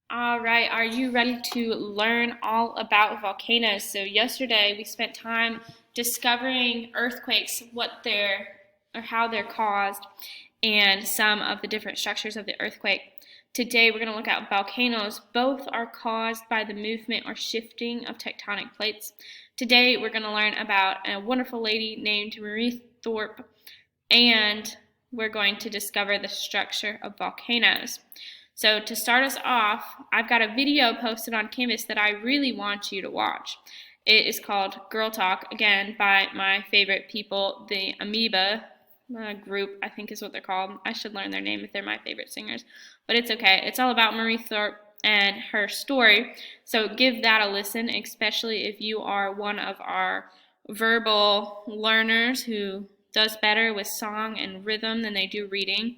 All right, are you ready to learn all about volcanoes? So yesterday we spent time discovering earthquakes, what they're or how they're caused, and some of the different structures of the earthquake. Today we're going to look at volcanoes. Both are caused by the movement or shifting of tectonic plates. Today we're going to learn about a wonderful lady named Mariethorpe, and we're going to discover the structure of volcanoes. So to start us off, I've got a video posted on Canvas that I really want you to watch. It is called Girl Talk, again, by my favorite people, the Amoeba group, I think is what they're called. I should learn their name if they're my favorite singers, but it's okay. It's all about Mariethorpe and her story, so give that a listen, especially if you are one of our verbal learners who does better with song and rhythm than they do reading.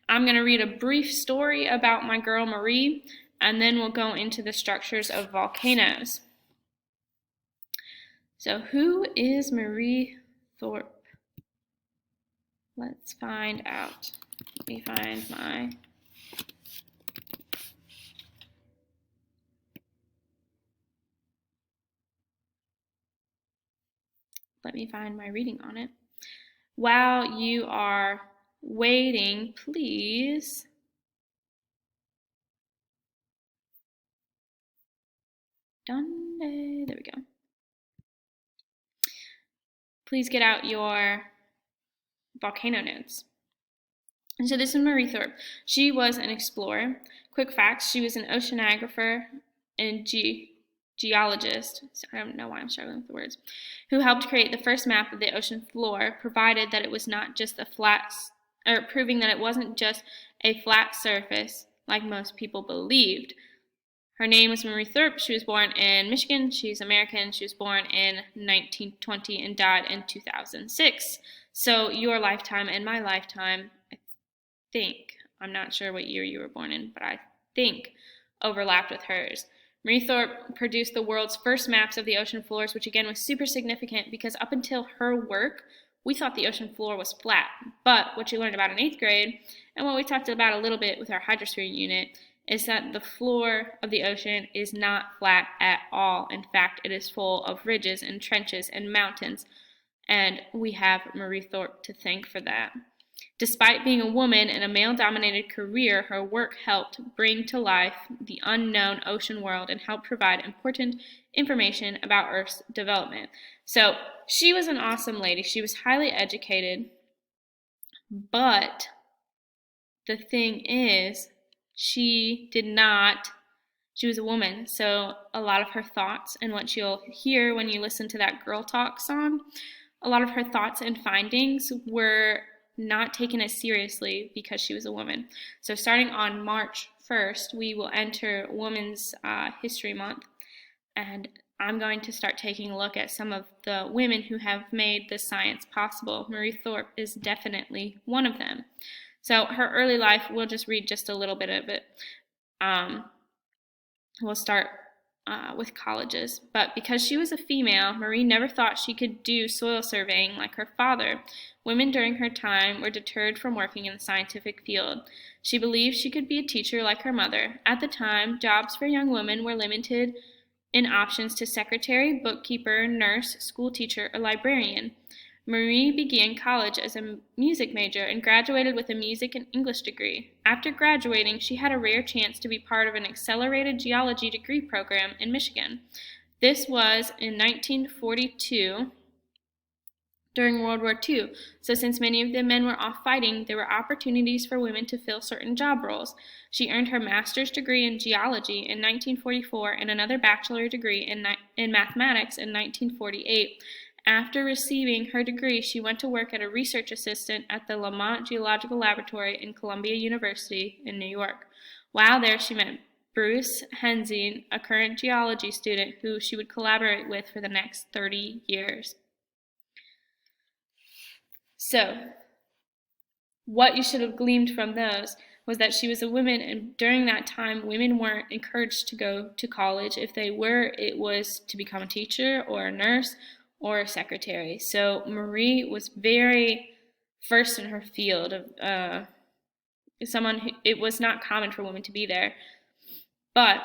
I'm going to read a brief story about my girl Marie, and then we'll go into the structures of volcanoes. So who is Marie Thorpe? Let's find out. Let me find my reading on it. While you are waiting, please there we go. Please get out your volcano notes. And so this is Marie Thorpe. She was an explorer. Quick facts, she was an oceanographer and geologist, so I don't know why I'm struggling with the words, who helped create the first map of the ocean floor, provided that it was not just a flat, or proving that it wasn't just a flat surface like most people believed. Her name was Marie Thorpe. She was born in Michigan. She's American. She was born in 1920 and died in 2006. So your lifetime and my lifetime, I think, I'm not sure what year you were born in, but I think overlapped with hers. Mariethorpe produced the world's first maps of the ocean floors, which again was super significant because up until her work, we thought the ocean floor was flat. But what you learned about in 8th grade, and what we talked about a little bit with our hydrosphere unit, is that the floor of the ocean is not flat at all. In fact, it is full of ridges and trenches and mountains, and we have Mariethorpe to thank for that. Despite being a woman in a male-dominated career, her work helped bring to life the unknown ocean world and helped provide important information about Earth's development. So she was an awesome lady. She was highly educated, but the thing is, she was a woman, so a lot of her thoughts and what you'll hear when you listen to that Girl Talk song, a lot of her thoughts and findings were not taken as seriously because she was a woman. So starting on March 1st, we will enter Women's History Month, and I'm going to start taking a look at some of the women who have made the science possible. Mariethorpe is definitely one of them. So her early life, we'll just read just a little bit of it. We'll start with colleges. But because she was a female, Marie never thought she could do soil surveying like her father. Women during her time were deterred from working in the scientific field. She believed she could be a teacher like her mother. At the time, jobs for young women were limited in options to secretary, bookkeeper, nurse, school teacher, or librarian. Marie began college as a music major and graduated with a music and English degree. After graduating, she had a rare chance to be part of an accelerated geology degree program in Michigan. This was in 1942 during World War II. So since many of the men were off fighting, there were opportunities for women to fill certain job roles. She earned her master's degree in geology in 1944 and another bachelor degree in mathematics in 1948. After receiving her degree, she went to work as a research assistant at the Lamont Geological Laboratory in Columbia University in New York. While there, she met Bruce Henzing, a current geology student who she would collaborate with for the next 30 years. So, what you should have gleaned from those was that she was a woman, and during that time, women weren't encouraged to go to college. If they were, it was to become a teacher or a nurse or a secretary. So Marie was very first in her field of someone who, it was not common for women to be there. But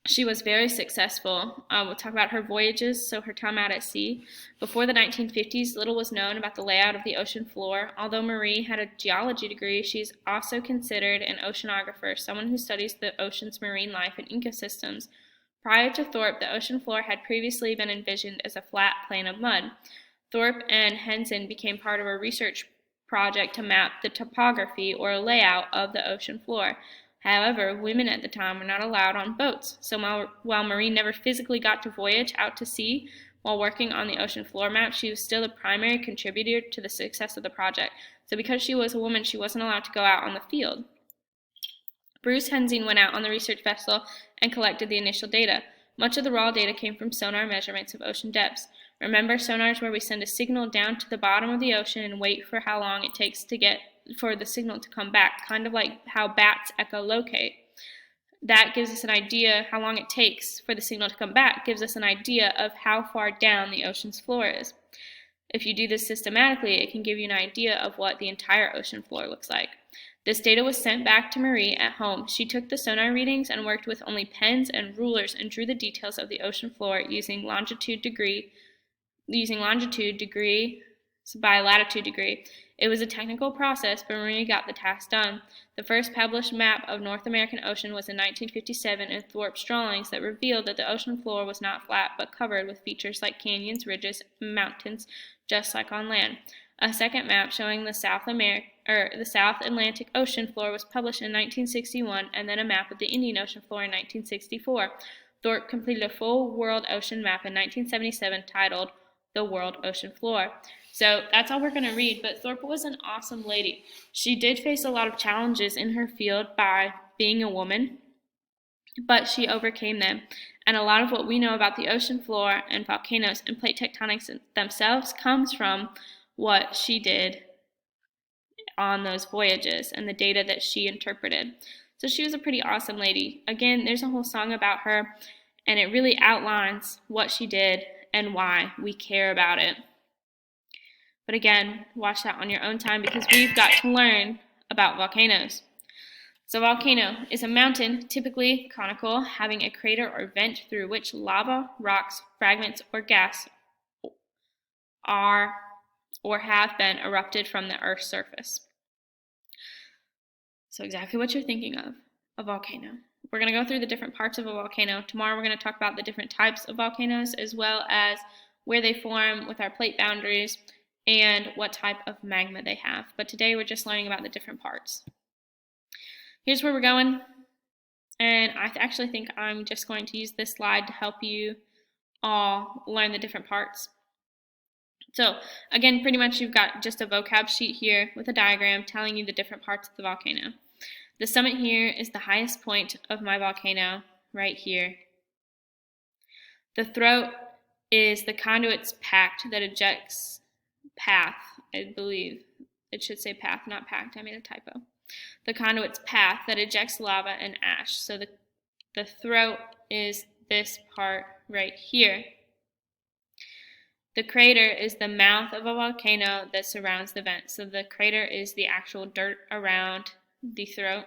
she was very successful. We'll talk about her voyages, so her time out at sea. Before the 1950s, little was known about the layout of the ocean floor. Although Marie had a geology degree, she's also considered an oceanographer, someone who studies the ocean's marine life and ecosystems. Prior to Thorpe, the ocean floor had previously been envisioned as a flat plain of mud. Thorpe and Henson became part of a research project to map the topography or layout of the ocean floor. However, women at the time were not allowed on boats, so while Marie never physically got to voyage out to sea while working on the ocean floor map, she was still the primary contributor to the success of the project. So because she was a woman, she wasn't allowed to go out on the field. Bruce Hensing went out on the research vessel and collected the initial data. Much of the raw data came from sonar measurements of ocean depths. Remember, sonar is where we send a signal down to the bottom of the ocean and wait for how long it takes for the signal to come back, kind of like how bats echolocate. That gives us an idea how long it takes for the signal to come back, gives us an idea of how far down the ocean's floor is. If you do this systematically, it can give you an idea of what the entire ocean floor looks like. This data was sent back to Marie at home. She took the sonar readings and worked with only pens and rulers and drew the details of the ocean floor using longitude degree by latitude degree. It was a technical process, but Marie got the task done. The first published map of North American ocean was in 1957 in Thorpe's drawings that revealed that the ocean floor was not flat but covered with features like canyons, ridges, and mountains, just like on land. A second map showing the South Atlantic Ocean floor was published in 1961, and then a map of the Indian Ocean floor in 1964. Thorpe completed a full world ocean map in 1977 titled The World Ocean Floor. So that's all we're going to read, but Thorpe was an awesome lady. She did face a lot of challenges in her field by being a woman, but she overcame them. And a lot of what we know about the ocean floor and volcanoes and plate tectonics themselves comes from what she did on those voyages and the data that she interpreted. So she was a pretty awesome lady. Again, there's a whole song about her, and it really outlines what she did and why we care about it. But again, watch that on your own time because we've got to learn about volcanoes. So a volcano is a mountain, typically conical, having a crater or vent through which lava, rocks, fragments, or gas are or have been erupted from the Earth's surface. So exactly what you're thinking of, a volcano. We're going to go through the different parts of a volcano. Tomorrow we're going to talk about the different types of volcanoes as well as where they form with our plate boundaries and what type of magma they have. But today we're just learning about the different parts. Here's where we're going, and I actually think I'm just going to use this slide to help you all learn the different parts. So again, pretty much you've got just a vocab sheet here with a diagram telling you the different parts of the volcano. The summit here is the highest point of my volcano right here. The throat is the conduit's pact that ejects path, I believe. It should say path, not pact. I made a typo. The conduit's path that ejects lava and ash. So the throat is this part right here. The crater is the mouth of a volcano that surrounds the vent. So the crater is the actual dirt around the throat.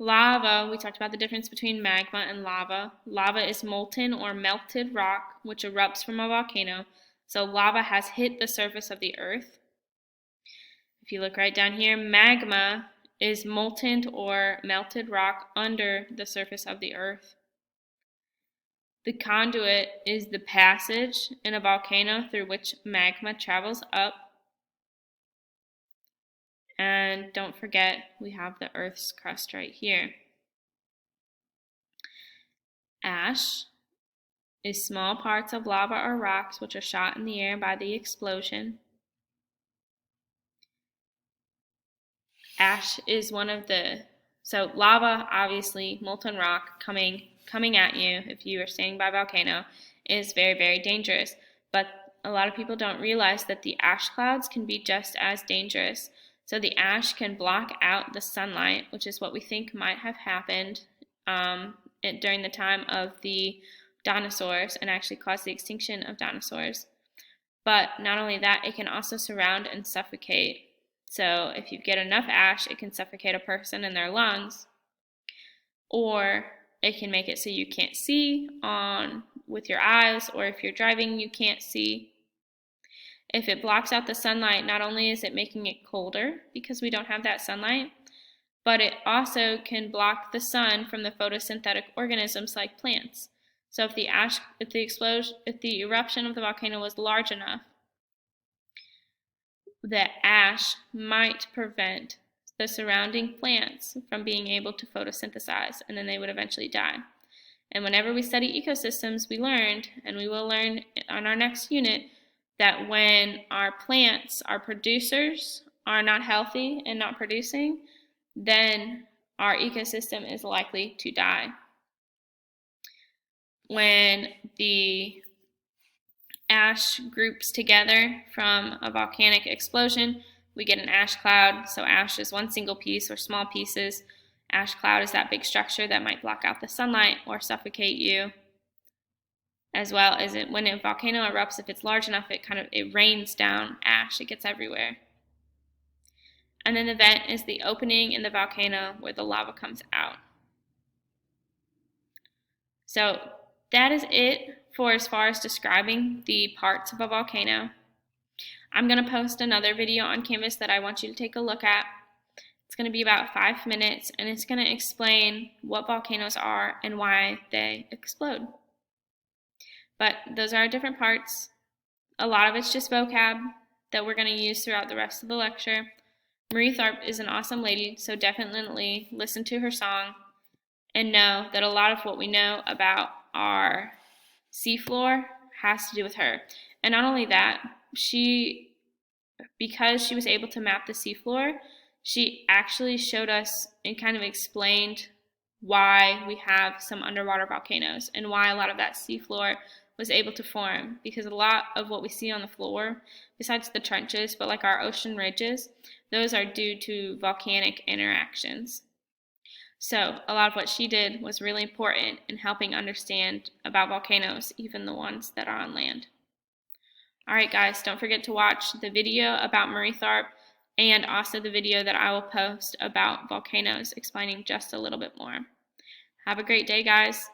Lava, we talked about the difference between magma and lava. Lava is molten or melted rock which erupts from a volcano. So lava has hit the surface of the earth. If you look right down here, magma is molten or melted rock under the surface of the earth. The conduit is the passage in a volcano through which magma travels up. And don't forget, we have the Earth's crust right here. Ash is small parts of lava or rocks which are shot in the air by the explosion. Ash is so lava, obviously, molten rock coming at you if you are standing by a volcano is very, very dangerous. But a lot of people don't realize that the ash clouds can be just as dangerous. So the ash can block out the sunlight, which is what we think might have happened during the time of the dinosaurs and actually cause the extinction of dinosaurs. But not only that, it can also surround and suffocate. So if you get enough ash, it can suffocate a person in their lungs. or it can make it so you can't see with your eyes, or if you're driving you can't see. If it blocks out the sunlight, not only is it making it colder because we don't have that sunlight, but it also can block the sun from the photosynthetic organisms like plants. So if the eruption of the volcano was large enough, the ash might prevent the surrounding plants from being able to photosynthesize, and then they would eventually die. And whenever we study ecosystems, we learned, and we will learn on our next unit, that when our plants, our producers, are not healthy and not producing, then our ecosystem is likely to die. When the ash groups together from a volcanic explosion, we get an ash cloud. So ash is one single piece or small pieces. Ash cloud is that big structure that might block out the sunlight or suffocate you. As well as when a volcano erupts, if it's large enough, it rains down ash. It gets everywhere. And then the vent is the opening in the volcano where the lava comes out. So that is it for as far as describing the parts of a volcano. I'm going to post another video on Canvas that I want you to take a look at. It's going to be about 5 minutes, and it's going to explain what volcanoes are and why they explode. But those are our different parts. A lot of it's just vocab that we're going to use throughout the rest of the lecture. Mariethorpe is an awesome lady, so definitely listen to her song and know that a lot of what we know about our seafloor has to do with her. And not only that, because she was able to map the seafloor, she actually showed us and kind of explained why we have some underwater volcanoes and why a lot of that seafloor was able to form, because a lot of what we see on the floor, besides the trenches, but like our ocean ridges, those are due to volcanic interactions. So a lot of what she did was really important in helping understand about volcanoes, even the ones that are on land. Alright guys, don't forget to watch the video about Mariethorpe and also the video that I will post about volcanoes, explaining just a little bit more. Have a great day, guys.